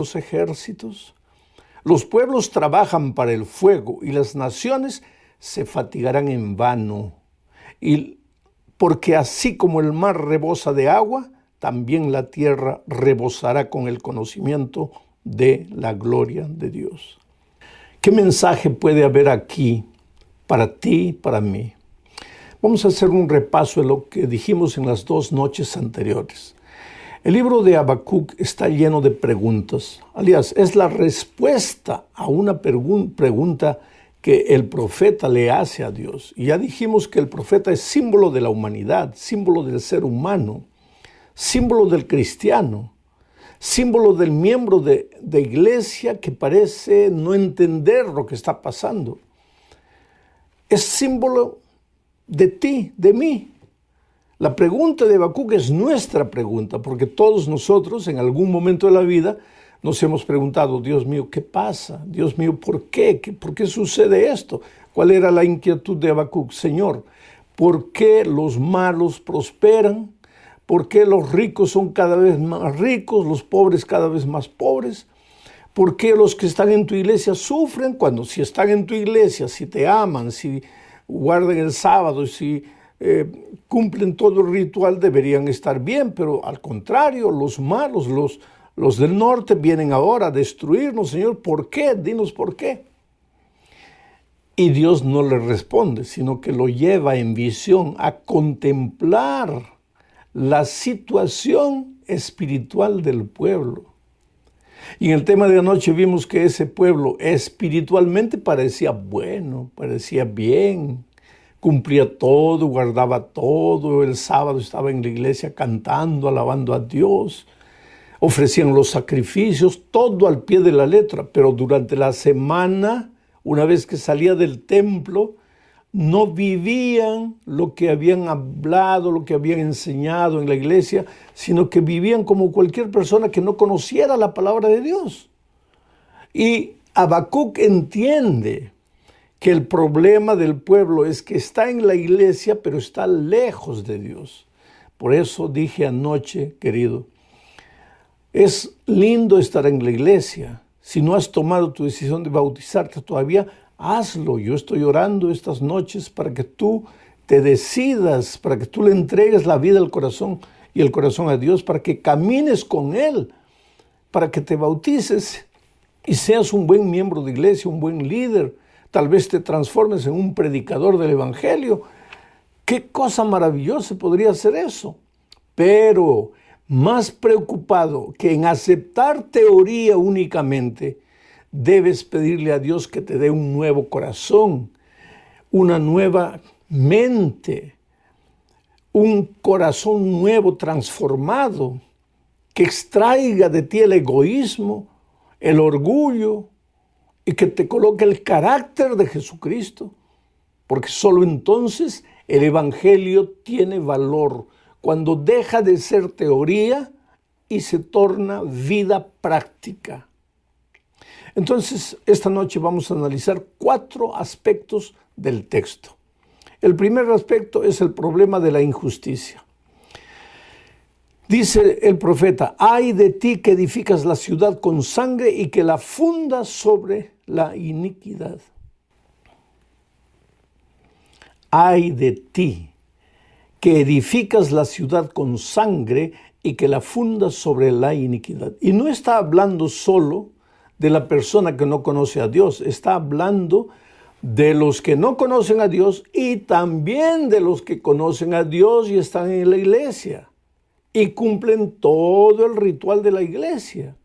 los ejércitos. Los pueblos trabajan para el fuego y las naciones se fatigarán en vano. Y porque así como el mar rebosa de agua, también la tierra rebosará con el conocimiento de la gloria de Dios. ¿Qué mensaje puede haber aquí para ti y para mí? Vamos a hacer un repaso de lo que dijimos en las 2 noches anteriores. El libro de Habacuc está lleno de preguntas. Aliás, es la respuesta a una pregunta que el profeta le hace a Dios. Y ya dijimos que el profeta es símbolo de la humanidad, símbolo del ser humano, símbolo del cristiano, símbolo del miembro de iglesia que parece no entender lo que está pasando. Es símbolo de ti, de mí. La pregunta de Habacuc es nuestra pregunta, porque todos nosotros en algún momento de la vida nos hemos preguntado, Dios mío, ¿qué pasa? Dios mío, ¿por qué? ¿Por qué sucede esto? ¿Cuál era la inquietud de Habacuc? Señor, ¿por qué los malos prosperan? ¿Por qué los ricos son cada vez más ricos, los pobres cada vez más pobres? ¿Por qué los que están en tu iglesia sufren cuando si están en tu iglesia, si te aman, si guardan el sábado, si cumplen todo el ritual, deberían estar bien? Pero al contrario, los malos, los del norte vienen ahora a destruirnos? Señor, ¿por qué? Dinos por qué. Y Dios no le responde, sino que lo lleva en visión a contemplar la situación espiritual del pueblo. Y en el tema de anoche vimos que ese pueblo espiritualmente parecía bueno, parecía bien, cumplía todo, guardaba todo. El sábado estaba en la iglesia cantando, alabando a Dios. Ofrecían los sacrificios, todo al pie de la letra. Pero durante la semana, una vez que salía del templo, no vivían lo que habían hablado, lo que habían enseñado en la iglesia, sino que vivían como cualquier persona que no conociera la palabra de Dios. Y Habacuc entiende que el problema del pueblo es que está en la iglesia, pero está lejos de Dios. Por eso dije anoche, querido, es lindo estar en la iglesia. Si no has tomado tu decisión de bautizarte todavía, hazlo. Yo estoy orando estas noches para que tú te decidas, para que tú le entregues la vida al corazón y el corazón a Dios, para que camines con Él, para que te bautices y seas un buen miembro de iglesia, un buen líder. Tal vez te transformes en un predicador del evangelio. ¿Qué cosa maravillosa podría ser eso? Pero más preocupado que en aceptar teoría únicamente, debes pedirle a Dios que te dé un nuevo corazón, una nueva mente, un corazón nuevo, transformado, que extraiga de ti el egoísmo, el orgullo, y que te coloque el carácter de Jesucristo, porque solo entonces el evangelio tiene valor, cuando deja de ser teoría y se torna vida práctica. Entonces, esta noche vamos a analizar 4 aspectos del texto. El primer aspecto es el problema de la injusticia. Dice el profeta, ay de ti que edificas la ciudad con sangre y que la fundas sobre la iniquidad. Ay de ti que edificas la ciudad con sangre y que la fundas sobre la iniquidad. Y no está hablando solo de la persona que no conoce a Dios, está hablando de los que no conocen a Dios y también de los que conocen a Dios y están en la iglesia y cumplen todo el ritual de la iglesia.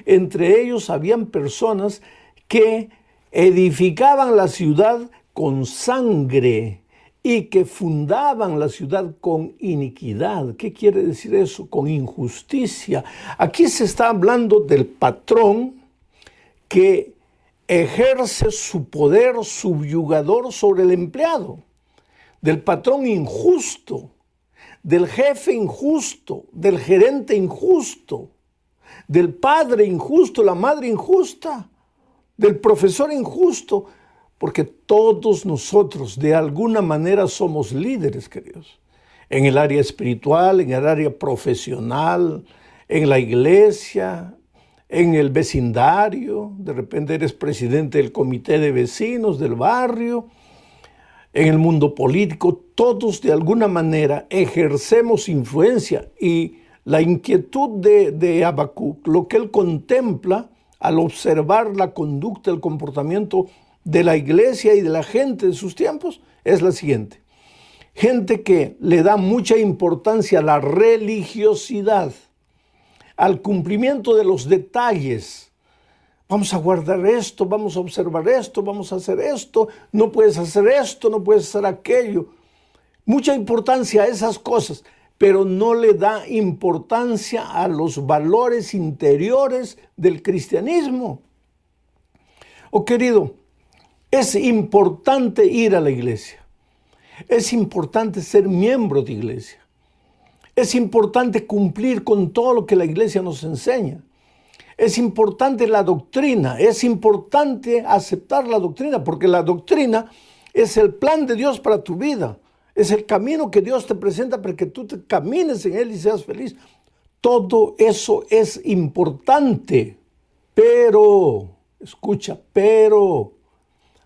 Entre ellos habían personas que edificaban la ciudad con sangre y que fundaban la ciudad con iniquidad. ¿Qué quiere decir eso? Con injusticia. Aquí se está hablando del patrón que ejerce su poder subyugador sobre el empleado, del patrón injusto, del jefe injusto, del gerente injusto, del padre injusto, la madre injusta, del profesor injusto, porque todos nosotros de alguna manera somos líderes, queridos, en el área espiritual, en el área profesional, en la iglesia, en el vecindario, de repente eres presidente del comité de vecinos del barrio, en el mundo político, todos de alguna manera ejercemos influencia. Y la inquietud de Habacuc, lo que él contempla al observar la conducta, el comportamiento de la iglesia y de la gente de sus tiempos, es la siguiente. Gente que le da mucha importancia a la religiosidad, al cumplimiento de los detalles. Vamos a guardar esto, vamos a observar esto, vamos a hacer esto, no puedes hacer esto, no puedes hacer aquello. Mucha importancia a esas cosas, pero no le da importancia a los valores interiores del cristianismo. Oh, querido, es importante ir a la iglesia. Es importante ser miembro de iglesia. Es importante cumplir con todo lo que la iglesia nos enseña. Es importante la doctrina, es importante aceptar la doctrina, porque la doctrina es el plan de Dios para tu vida. Es el camino que Dios te presenta para que tú te camines en él y seas feliz. Todo eso es importante, pero, escucha, pero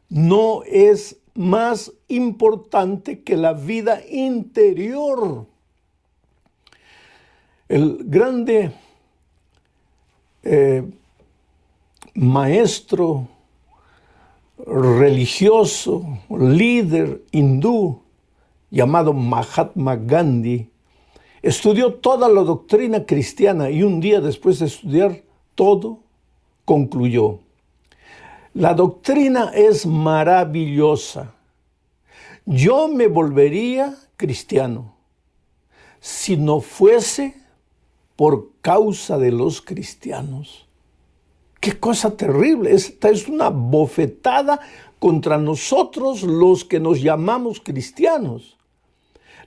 no es más importante que la vida interior. El grande maestro religioso, líder hindú, llamado Mahatma Gandhi, estudió toda la doctrina cristiana y un día después de estudiar todo, concluyó: la doctrina es maravillosa. Yo me volvería cristiano si no fuese por causa de los cristianos. ¡Qué cosa terrible! Esta es una bofetada contra nosotros los que nos llamamos cristianos.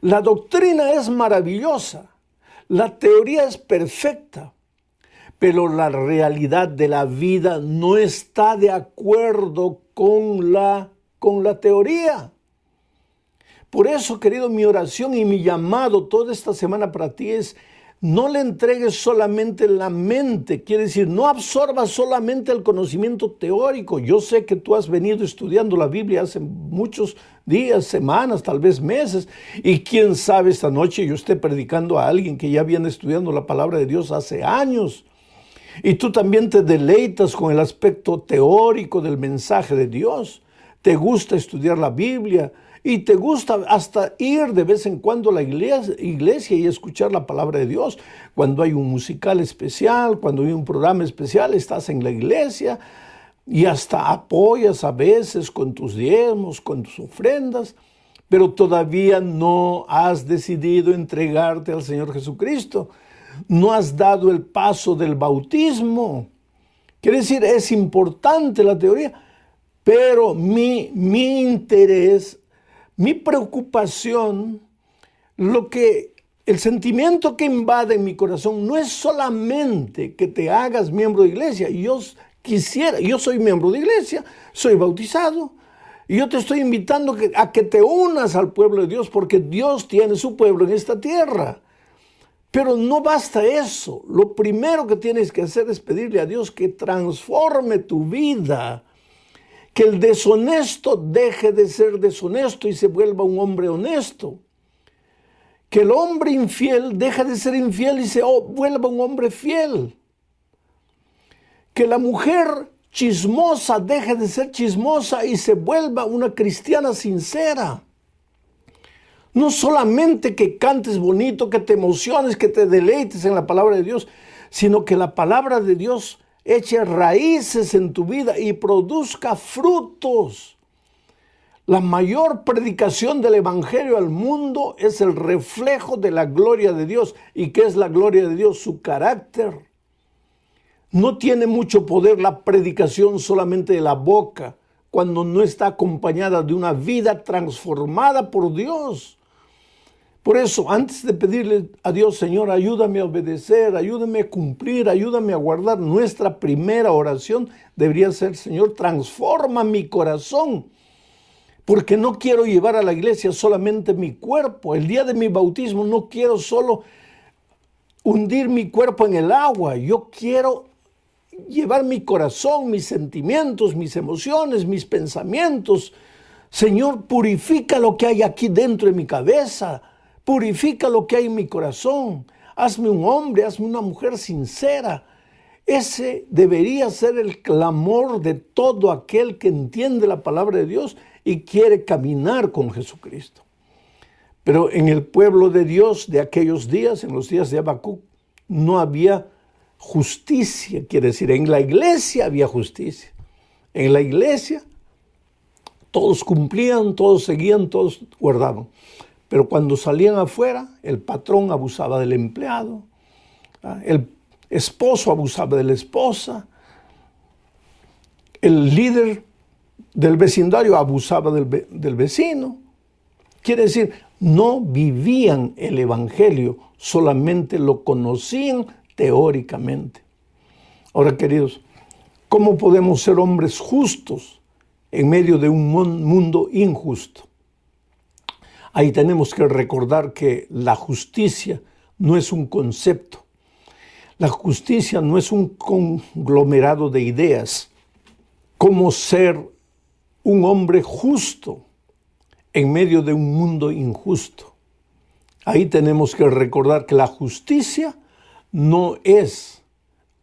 La doctrina es maravillosa, la teoría es perfecta, pero la realidad de la vida no está de acuerdo con la teoría. Por eso, querido, mi oración y mi llamado toda esta semana para ti es: no le entregues solamente la mente, quiere decir, no absorbas solamente el conocimiento teórico. Yo sé que tú has venido estudiando la Biblia hace muchos días, semanas, tal vez meses, y quién sabe esta noche yo esté predicando a alguien que ya viene estudiando la palabra de Dios hace años. Y tú también te deleitas con el aspecto teórico del mensaje de Dios. Te gusta estudiar la Biblia. Y te gusta hasta ir de vez en cuando a la iglesia y escuchar la palabra de Dios. Cuando hay un musical especial, cuando hay un programa especial, estás en la iglesia y hasta apoyas a veces con tus diezmos, con tus ofrendas, pero todavía no has decidido entregarte al Señor Jesucristo. No has dado el paso del bautismo. Quiere decir, es importante la teoría, pero mi interés, mi preocupación, el sentimiento que invade en mi corazón no es solamente que te hagas miembro de iglesia. Yo soy miembro de iglesia, soy bautizado, y yo te estoy invitando a que te unas al pueblo de Dios, porque Dios tiene su pueblo en esta tierra. Pero no basta eso. Lo primero que tienes que hacer es pedirle a Dios que transforme tu vida. Que el deshonesto deje de ser deshonesto y se vuelva un hombre honesto. Que el hombre infiel deje de ser infiel y se vuelva un hombre fiel. Que la mujer chismosa deje de ser chismosa y se vuelva una cristiana sincera. No solamente que cantes bonito, que te emociones, que te deleites en la palabra de Dios, sino que la palabra de Dios eche raíces en tu vida y produzca frutos. La mayor predicación del evangelio al mundo es el reflejo de la gloria de Dios. ¿Y qué es la gloria de Dios? Su carácter. No tiene mucho poder la predicación solamente de la boca, cuando no está acompañada de una vida transformada por Dios. Por eso, antes de pedirle a Dios: Señor, ayúdame a obedecer, ayúdame a cumplir, ayúdame a guardar, nuestra primera oración debería ser: Señor, transforma mi corazón, porque no quiero llevar a la iglesia solamente mi cuerpo. El día de mi bautismo no quiero solo hundir mi cuerpo en el agua, yo quiero llevar mi corazón, mis sentimientos, mis emociones, mis pensamientos. Señor, purifica lo que hay aquí dentro de mi cabeza, purifica lo que hay en mi corazón. Hazme un hombre, hazme una mujer sincera. Ese debería ser el clamor de todo aquel que entiende la palabra de Dios y quiere caminar con Jesucristo. Pero en el pueblo de Dios de aquellos días, en los días de Habacuc, no había justicia, quiere decir, en la iglesia había justicia. En la iglesia todos cumplían, todos seguían, todos guardaban. Pero cuando salían afuera, el patrón abusaba del empleado, el esposo abusaba de la esposa, el líder del vecindario abusaba del vecino. Quiere decir, no vivían el evangelio, solamente lo conocían teóricamente. Ahora, queridos, ¿cómo podemos ser hombres justos en medio de un mundo injusto? Ahí tenemos que recordar que la justicia no es un concepto. La justicia no es un conglomerado de ideas. ¿Cómo ser un hombre justo en medio de un mundo injusto? Ahí tenemos que recordar que la justicia no es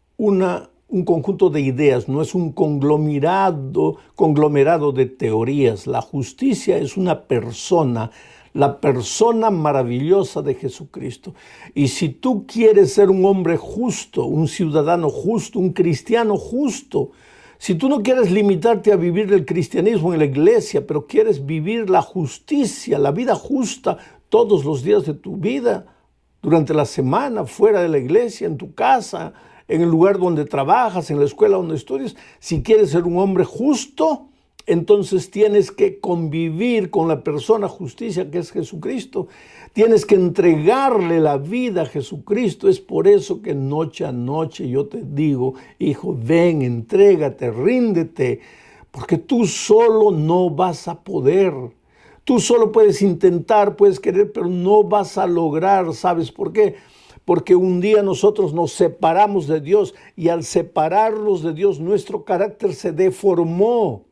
un conjunto de ideas, no es un conglomerado de teorías. La justicia es una persona, la persona maravillosa de Jesucristo. Y si tú quieres ser un hombre justo, un ciudadano justo, un cristiano justo, si tú no quieres limitarte a vivir el cristianismo en la iglesia, pero quieres vivir la justicia, la vida justa todos los días de tu vida, durante la semana, fuera de la iglesia, en tu casa, en el lugar donde trabajas, en la escuela donde estudias, si quieres ser un hombre justo, entonces tienes que convivir con la persona justicia que es Jesucristo. Tienes que entregarle la vida a Jesucristo. Es por eso que noche a noche yo te digo, hijo, ven, entrégate, ríndete, porque tú solo no vas a poder. Tú solo puedes intentar, puedes querer, pero no vas a lograr. ¿Sabes por qué? Porque un día nosotros nos separamos de Dios y al separarnos de Dios nuestro carácter se deformó.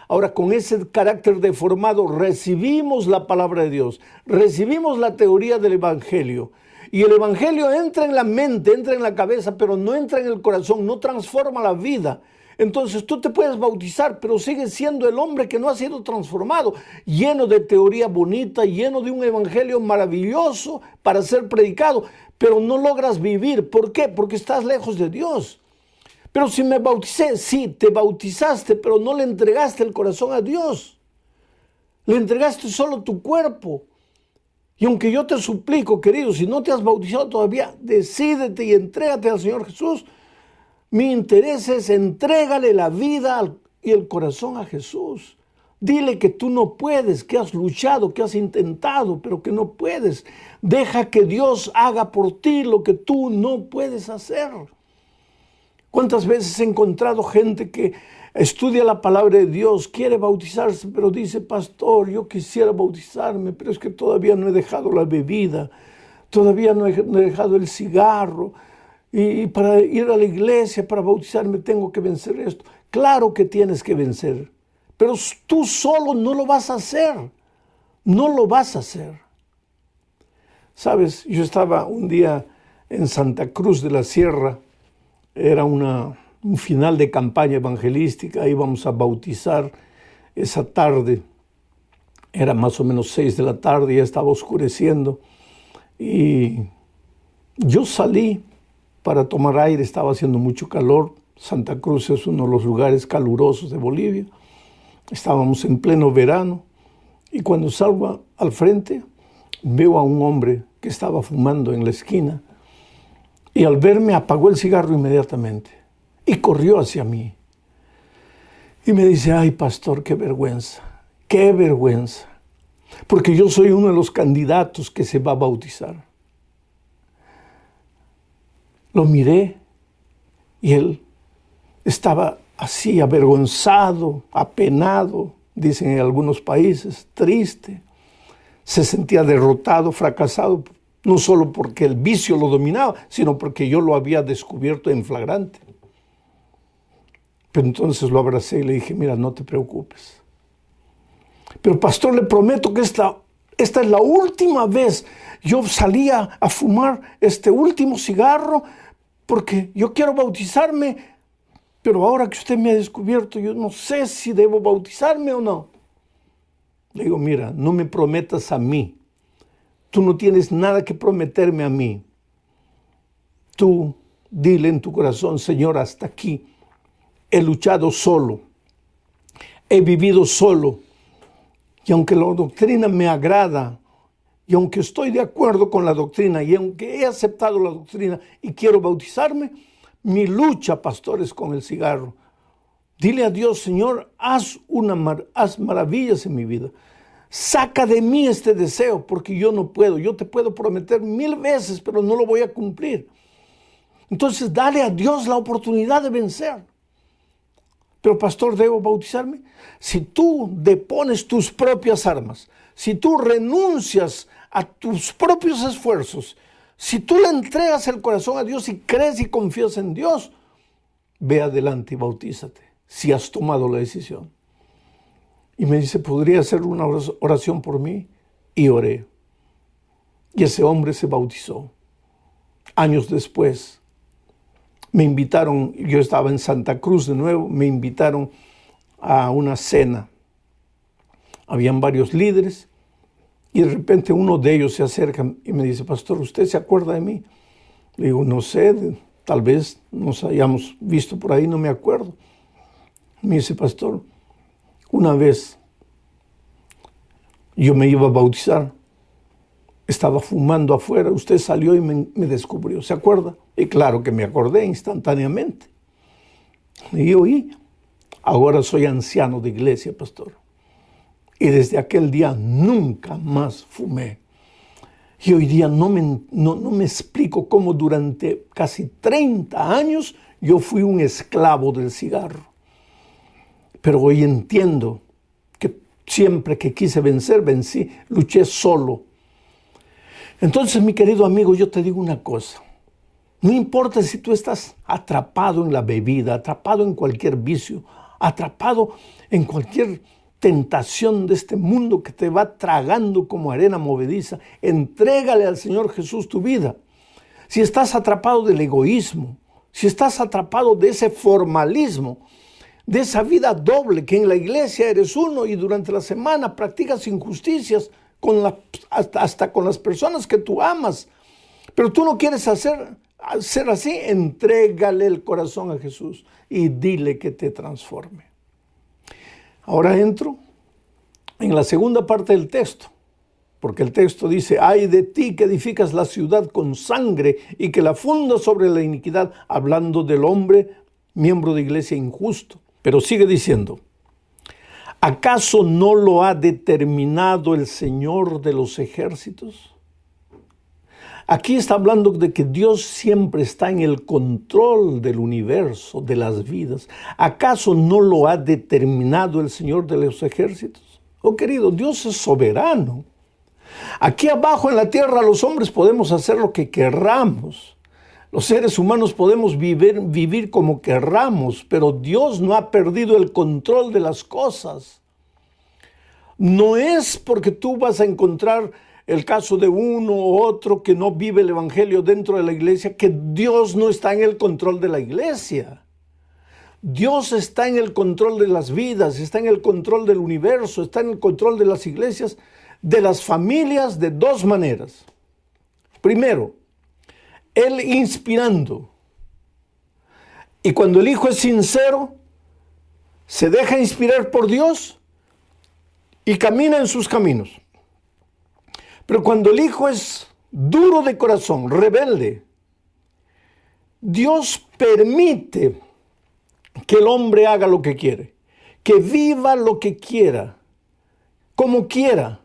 Ahora, con ese carácter deformado recibimos la palabra de Dios, recibimos la teoría del Evangelio. Y el Evangelio entra en la mente, entra en la cabeza, pero no entra en el corazón, no transforma la vida. Entonces tú te puedes bautizar, pero sigues siendo el hombre que no ha sido transformado, lleno de teoría bonita, lleno de un evangelio maravilloso para ser predicado, pero no logras vivir. ¿Por qué? Porque estás lejos de Dios. Pero si me bauticé, sí, te bautizaste, pero no le entregaste el corazón a Dios. Le entregaste solo tu cuerpo. Y aunque yo te suplico, querido, si no te has bautizado todavía, decídete y entrégate al Señor Jesús. Mi interés es entrégale la vida y el corazón a Jesús. Dile que tú no puedes, que has luchado, que has intentado, pero que no puedes. Deja que Dios haga por ti lo que tú no puedes hacer. ¿Cuántas veces he encontrado gente que estudia la palabra de Dios, quiere bautizarse, pero dice, pastor, yo quisiera bautizarme, pero es que todavía no he dejado la bebida, todavía no he dejado el cigarro, y para ir a la iglesia, para bautizarme, tengo que vencer esto? Claro que tienes que vencer, pero tú solo no lo vas a hacer, no lo vas a hacer. Sabes, yo estaba un día en Santa Cruz de la Sierra, era un final de campaña evangelística, íbamos a bautizar esa tarde, era más o menos 6 de la tarde, ya estaba oscureciendo, y yo salí para tomar aire, estaba haciendo mucho calor. Santa Cruz es uno de los lugares calurosos de Bolivia, estábamos en pleno verano, y cuando salgo al frente, veo a un hombre que estaba fumando en la esquina, y al verme apagó el cigarro inmediatamente y corrió hacia mí. Y me dice, ay pastor, qué vergüenza, porque yo soy uno de los candidatos que se va a bautizar. Lo miré y él estaba así avergonzado, apenado, dicen en algunos países, triste. Se sentía derrotado, fracasado, no solo porque el vicio lo dominaba, sino porque yo lo había descubierto en flagrante. Pero entonces lo abracé y le dije, mira, no te preocupes. Pero pastor, le prometo que esta es la última vez. Yo salía a fumar este último cigarro porque yo quiero bautizarme, pero ahora que usted me ha descubierto, yo no sé si debo bautizarme o no. Le digo, mira, no me prometas a mí. Tú no tienes nada que prometerme a mí. Tú dile en tu corazón, Señor, hasta aquí. He luchado solo. He vivido solo. Y aunque la doctrina me agrada, y aunque estoy de acuerdo con la doctrina, y aunque he aceptado la doctrina y quiero bautizarme, mi lucha, pastor, es con el cigarro. Dile a Dios, Señor, haz maravillas en mi vida. Saca de mí este deseo, porque yo no puedo. Yo te puedo prometer 1000 veces, pero no lo voy a cumplir. Entonces, dale a Dios la oportunidad de vencer. Pero pastor, ¿debo bautizarme? Si tú depones tus propias armas, si tú renuncias a tus propios esfuerzos, si tú le entregas el corazón a Dios y crees y confías en Dios, ve adelante y bautízate, si has tomado la decisión. Y me dice, ¿podría hacer una oración por mí? Y oré. Y ese hombre se bautizó. Años después, me invitaron, yo estaba en Santa Cruz de nuevo, me invitaron a una cena. Habían varios líderes y de repente uno de ellos se acerca y me dice, pastor, ¿usted se acuerda de mí? Le digo, no sé, tal vez nos hayamos visto por ahí, no me acuerdo. Me dice, pastor, una vez yo me iba a bautizar, estaba fumando afuera, usted salió y me descubrió, ¿se acuerda? Y claro que me acordé instantáneamente. Y oí, ahora soy anciano de iglesia, pastor. Y desde aquel día nunca más fumé. Y hoy día no me explico cómo durante casi 30 años yo fui un esclavo del cigarro. Pero hoy entiendo que siempre que quise vencer, vencí, luché solo. Entonces, mi querido amigo, yo te digo una cosa. No importa si tú estás atrapado en la bebida, atrapado en cualquier vicio, atrapado en cualquier tentación de este mundo que te va tragando como arena movediza, entrégale al Señor Jesús tu vida. Si estás atrapado del egoísmo, si estás atrapado de ese formalismo, de esa vida doble que en la iglesia eres uno y durante la semana practicas injusticias hasta con las personas que tú amas, pero tú no quieres ser así, entrégale el corazón a Jesús y dile que te transforme. Ahora entro en la segunda parte del texto, porque el texto dice, ay de ti que edificas la ciudad con sangre y que la fundas sobre la iniquidad, hablando del hombre, miembro de iglesia injusto. Pero sigue diciendo, ¿acaso no lo ha determinado el Señor de los ejércitos? Aquí está hablando de que Dios siempre está en el control del universo, de las vidas. ¿Acaso no lo ha determinado el Señor de los ejércitos? Oh, querido, Dios es soberano. Aquí abajo en la tierra los hombres podemos hacer lo que querramos. Los seres humanos podemos vivir como querramos, pero Dios no ha perdido el control de las cosas. No es porque tú vas a encontrar el caso de uno u otro que no vive el evangelio dentro de la iglesia, que Dios no está en el control de la iglesia. Dios está en el control de las vidas, está en el control del universo, está en el control de las iglesias, de las familias, de dos maneras. Primero, Él inspirando. Y cuando el hijo es sincero, se deja inspirar por Dios y camina en sus caminos. Pero cuando el hijo es duro de corazón, rebelde, Dios permite que el hombre haga lo que quiere, que viva lo que quiera, como quiera.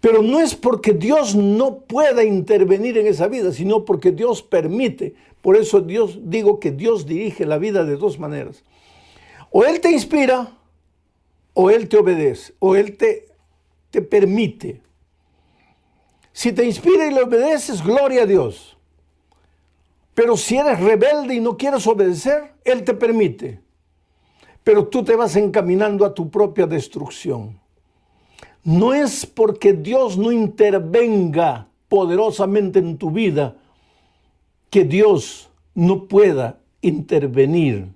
Pero no es porque Dios no pueda intervenir en esa vida, sino porque Dios permite. Por eso digo que Dios dirige la vida de dos maneras. O Él te inspira, o Él te obedece, o Él te permite. Si te inspira y le obedeces, gloria a Dios. Pero si eres rebelde y no quieres obedecer, Él te permite. pero tú te vas encaminando a tu propia destrucción. No es porque Dios no intervenga poderosamente en tu vida que Dios no pueda intervenir.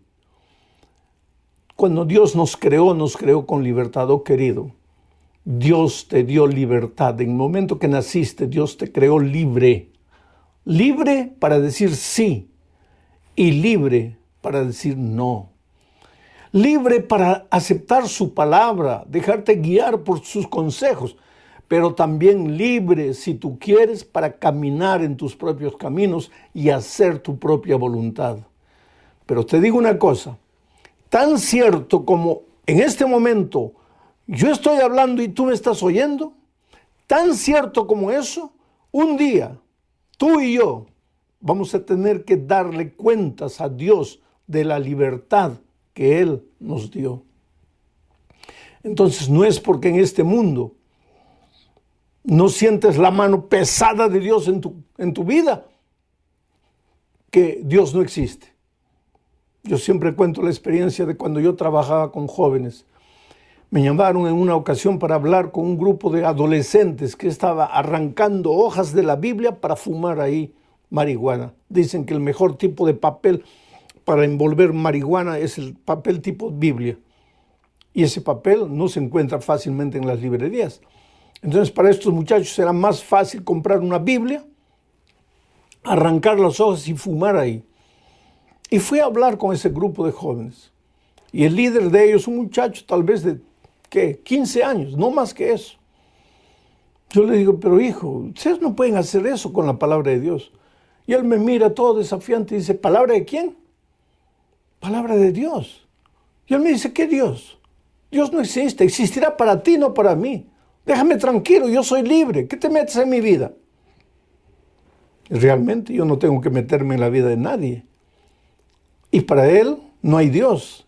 Cuando Dios nos creó con libertad, oh querido. Dios te dio libertad. En el momento que naciste, Dios te creó libre. Libre para decir sí y libre para decir no. Libre para aceptar su palabra, dejarte guiar por sus consejos, pero también libre, si tú quieres, para caminar en tus propios caminos y hacer tu propia voluntad. Pero te digo una cosa, tan cierto como en este momento yo estoy hablando y tú me estás oyendo, tan cierto como eso, un día tú y yo vamos a tener que darle cuentas a Dios de la libertad que Él nos dio. Entonces no es porque en este mundo no sientes la mano pesada de Dios en tu vida que Dios no existe. Yo siempre cuento la experiencia de cuando yo trabajaba con jóvenes. Me llamaron en una ocasión para hablar con un grupo de adolescentes que estaba arrancando hojas de la Biblia para fumar ahí marihuana. Dicen que el mejor tipo de papel para envolver marihuana es el papel tipo Biblia. Y ese papel no se encuentra fácilmente en las librerías. Entonces para estos muchachos será más fácil comprar una Biblia, arrancar las hojas y fumar ahí. Y fui a hablar con ese grupo de jóvenes. Y el líder de ellos, un muchacho tal vez de, 15 años, no más que eso. Yo le digo, pero hijo, ustedes no pueden hacer eso con la palabra de Dios. Y él me mira todo desafiante y dice, ¿palabra de quién? Palabra de Dios. Y él me dice, ¿qué Dios? Dios no existe, existirá para ti, no para mí. Déjame tranquilo, yo soy libre. ¿Qué te metes en mi vida? Realmente yo no tengo que meterme en la vida de nadie. Y para él no hay Dios.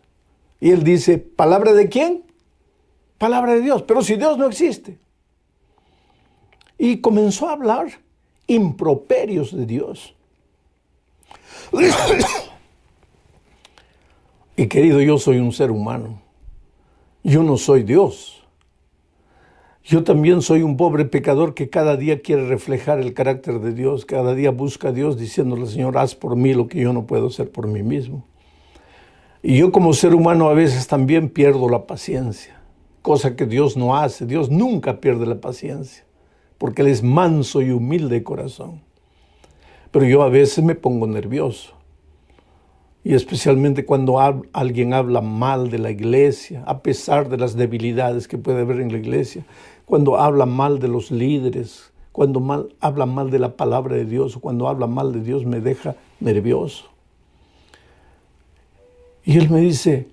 Y él dice, ¿palabra de quién? Palabra de Dios. Pero si Dios no existe. Y comenzó a hablar improperios de Dios. Y querido, yo soy un ser humano. Yo no soy Dios. Yo también soy un pobre pecador que cada día quiere reflejar el carácter de Dios. Cada día busca a Dios diciéndole, Señor, haz por mí lo que yo no puedo hacer por mí mismo. Y yo como ser humano a veces también pierdo la paciencia, cosa que Dios no hace. Dios nunca pierde la paciencia, porque Él es manso y humilde de corazón. Pero yo a veces me pongo nervioso. Y especialmente cuando alguien habla mal de la iglesia, a pesar de las debilidades que puede haber en la iglesia, cuando habla mal de los líderes, cuando habla mal de la palabra de Dios, o cuando habla mal de Dios, me deja nervioso. Y él me dice,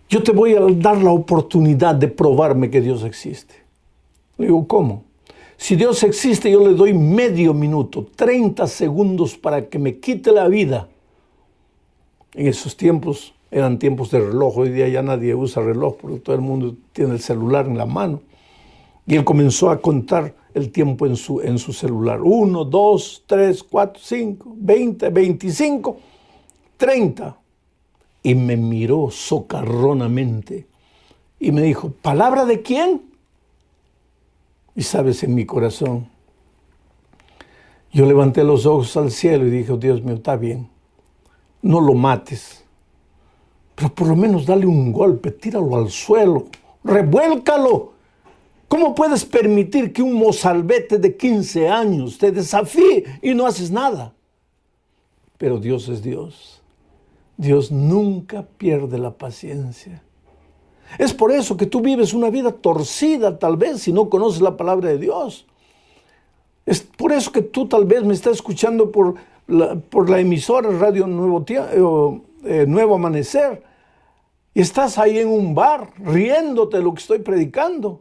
yo te voy a dar la oportunidad de probarme que Dios existe. Le digo, ¿cómo? Si Dios existe, yo le doy medio minuto, 30 segundos para que me quite la vida. En esos tiempos eran tiempos de reloj. Hoy día ya nadie usa reloj porque todo el mundo tiene el celular en la mano. Y él comenzó a contar el tiempo en su celular. 1, 2, 3, 4, 5, 20, 25, 30. Y me miró socarronamente y me dijo, ¿palabra de quién? Y sabes, en mi corazón, yo levanté los ojos al cielo y dije, oh, Dios mío, está bien. No lo mates, pero por lo menos dale un golpe, tíralo al suelo, revuélcalo. ¿Cómo puedes permitir que un mozalbete de 15 años te desafíe y no haces nada? Pero Dios es Dios. Dios nunca pierde la paciencia. Es por eso que tú vives una vida torcida, tal vez, si no conoces la palabra de Dios. Es por eso que tú tal vez me estás escuchando por la emisora Radio Nuevo Amanecer, y estás ahí en un bar riéndote de lo que estoy predicando.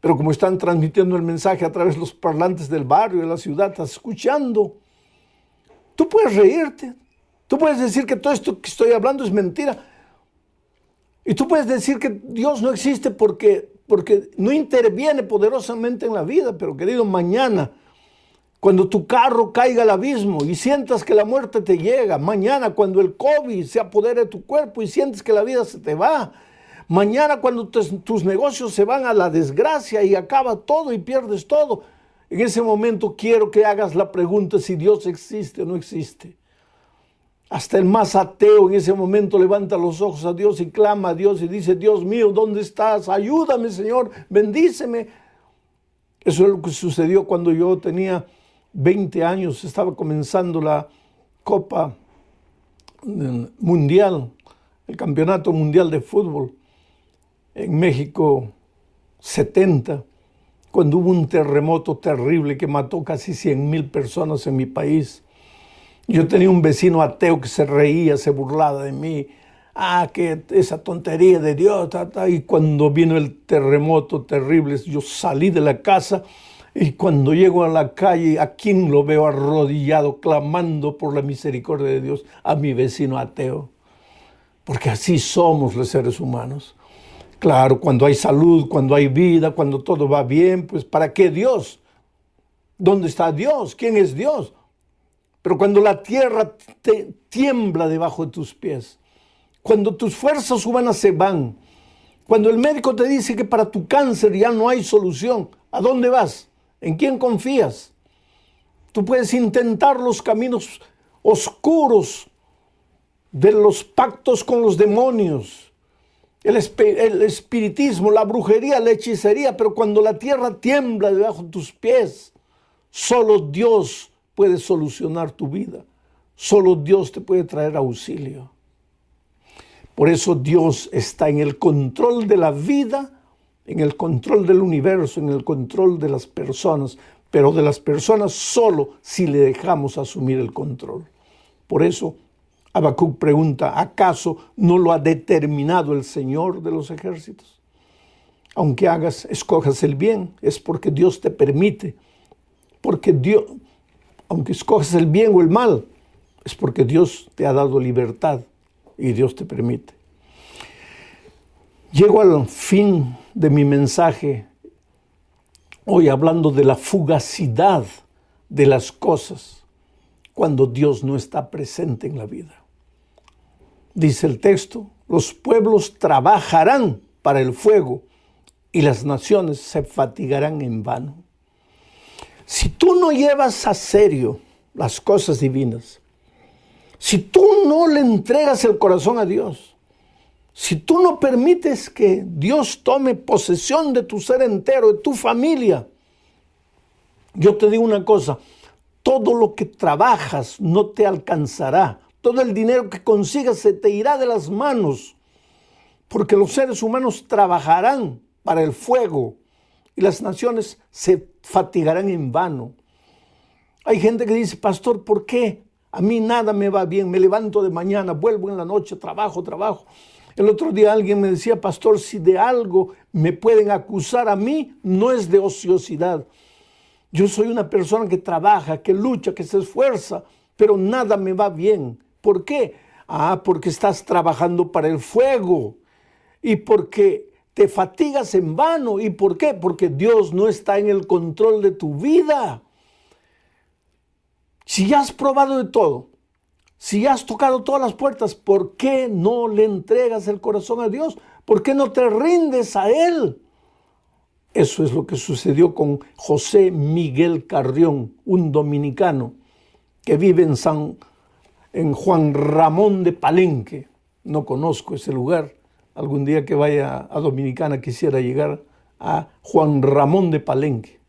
Pero como están transmitiendo el mensaje a través de los parlantes del barrio, de la ciudad, estás escuchando. Tú puedes reírte. Tú puedes decir que todo esto que estoy hablando es mentira. Y tú puedes decir que Dios no existe porque no interviene poderosamente en la vida. Pero querido, mañana, Cuando tu carro caiga al abismo y sientas que la muerte te llega. Mañana cuando el COVID se apodere de tu cuerpo y sientes que la vida se te va. Mañana cuando tus negocios se van a la desgracia y acaba todo y pierdes todo. En ese momento quiero que hagas la pregunta si Dios existe o no existe. Hasta el más ateo en ese momento levanta los ojos a Dios y clama a Dios y dice: Dios mío, ¿dónde estás? Ayúdame, Señor, bendíceme. Eso es lo que sucedió cuando yo tenía 20 años, estaba comenzando la Copa Mundial, el Campeonato Mundial de Fútbol en México 70, cuando hubo un terremoto terrible que mató casi 100,000 personas en mi país. Yo tenía un vecino ateo que se reía, se burlaba de mí. Que esa tontería de Dios. Y cuando vino el terremoto terrible, yo salí de la casa y cuando llego a la calle, ¿a quién lo veo arrodillado, clamando por la misericordia de Dios? A mi vecino ateo. Porque así somos los seres humanos. Claro, cuando hay salud, cuando hay vida, cuando todo va bien, pues ¿para qué Dios? ¿Dónde está Dios? ¿Quién es Dios? Pero cuando la tierra te tiembla debajo de tus pies, cuando tus fuerzas humanas se van, cuando el médico te dice que para tu cáncer ya no hay solución, ¿a dónde vas? ¿En quién confías? Tú puedes intentar los caminos oscuros de los pactos con los demonios, el espiritismo, la brujería, la hechicería, pero cuando la tierra tiembla debajo de tus pies, solo Dios puede solucionar tu vida. Solo Dios te puede traer auxilio. Por eso Dios está en el control de la vida, en el control del universo, en el control de las personas, pero de las personas solo si le dejamos asumir el control. Por eso Habacuc pregunta: ¿acaso no lo ha determinado el Señor de los ejércitos? Aunque escojas el bien, es porque Dios te permite. Porque Dios, aunque escojas el bien o el mal, es porque Dios te ha dado libertad y Dios te permite. Llego al fin de mi mensaje hoy hablando de la fugacidad de las cosas cuando Dios no está presente en la vida. Dice el texto: los pueblos trabajarán para el fuego y las naciones se fatigarán en vano. Si tú no llevas a serio las cosas divinas, si tú no le entregas el corazón a Dios, si tú no permites que Dios tome posesión de tu ser entero, de tu familia, yo te digo una cosa: todo lo que trabajas no te alcanzará. Todo el dinero que consigas se te irá de las manos, porque los seres humanos trabajarán para el fuego y las naciones se fatigarán en vano. Hay gente que dice: pastor, ¿por qué? A mí nada me va bien, me levanto de mañana, vuelvo en la noche, trabajo. El otro día alguien me decía: pastor, si de algo me pueden acusar a mí, no es de ociosidad. Yo soy una persona que trabaja, que lucha, que se esfuerza, pero nada me va bien. ¿Por qué? Porque estás trabajando para el fuego y porque te fatigas en vano. ¿Y por qué? Porque Dios no está en el control de tu vida. Si ya has probado de todo, si ya has tocado todas las puertas, ¿por qué no le entregas el corazón a Dios? ¿Por qué no te rindes a Él? Eso es lo que sucedió con José Miguel Carrión, un dominicano que vive en Juan Ramón de Palenque. No conozco ese lugar. Algún día que vaya a Dominicana quisiera llegar a Juan Ramón de Palenque.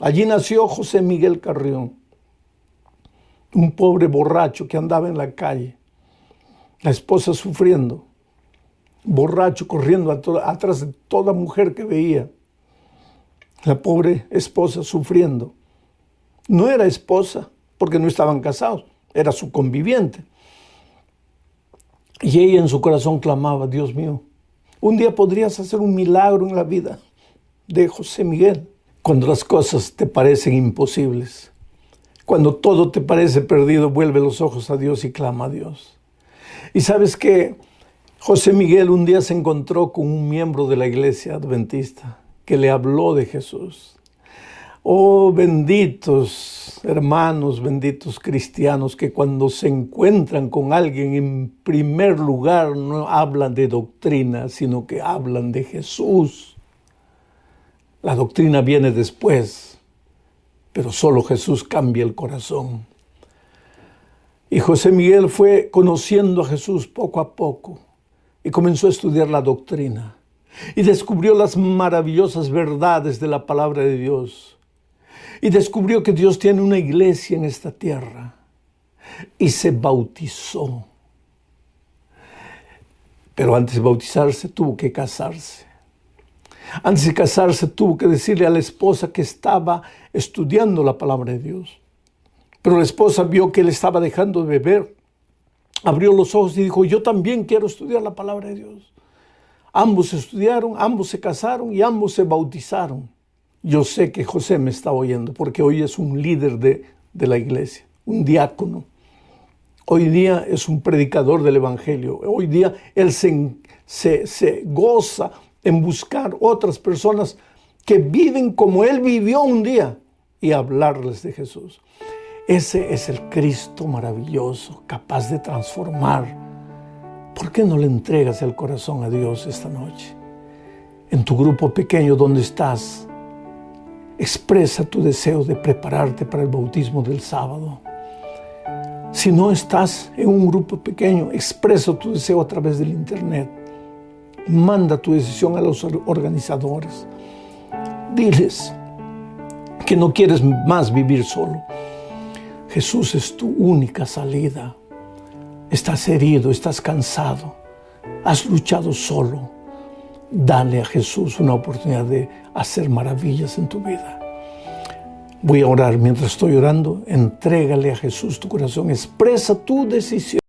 Allí nació José Miguel Carrión, un pobre borracho que andaba en la calle, la esposa sufriendo, borracho corriendo atrás de toda mujer que veía, la pobre esposa sufriendo. No era esposa porque no estaban casados, era su conviviente. Y ella en su corazón clamaba: Dios mío, un día podrías hacer un milagro en la vida de José Miguel. Cuando las cosas te parecen imposibles, cuando todo te parece perdido, vuelve los ojos a Dios y clama a Dios. Y sabes que José Miguel un día se encontró con un miembro de la iglesia adventista que le habló de Jesús. Oh, benditos hermanos, benditos cristianos, que cuando se encuentran con alguien, en primer lugar no hablan de doctrina, sino que hablan de Jesús. La doctrina viene después, pero solo Jesús cambia el corazón. Y José Miguel fue conociendo a Jesús poco a poco y comenzó a estudiar la doctrina y descubrió las maravillosas verdades de la palabra de Dios. Y descubrió que Dios tiene una iglesia en esta tierra. Y se bautizó. Pero antes de bautizarse tuvo que casarse. Antes de casarse tuvo que decirle a la esposa que estaba estudiando la palabra de Dios. Pero la esposa vio que él estaba dejando de beber. Abrió los ojos y dijo, yo también quiero estudiar la palabra de Dios. Ambos estudiaron, ambos se casaron y ambos se bautizaron. Yo sé que José me está oyendo porque hoy es un líder de la iglesia, un diácono. Hoy día es un predicador del evangelio. Hoy día él se goza en buscar otras personas que viven como él vivió un día y hablarles de Jesús. Ese es el Cristo maravilloso, capaz de transformar. ¿Por qué no le entregas el corazón a Dios esta noche? En tu grupo pequeño donde estás, expresa tu deseo de prepararte para el bautismo del sábado. Si no estás en un grupo pequeño, expresa tu deseo a través del internet. Manda tu decisión a los organizadores. Diles que no quieres más vivir solo. Jesús es tu única salida. Estás herido, estás cansado, has luchado solo. Dale a Jesús una oportunidad de hacer maravillas en tu vida. Voy a orar. Mientras estoy orando, entrégale a Jesús tu corazón. Expresa tu decisión.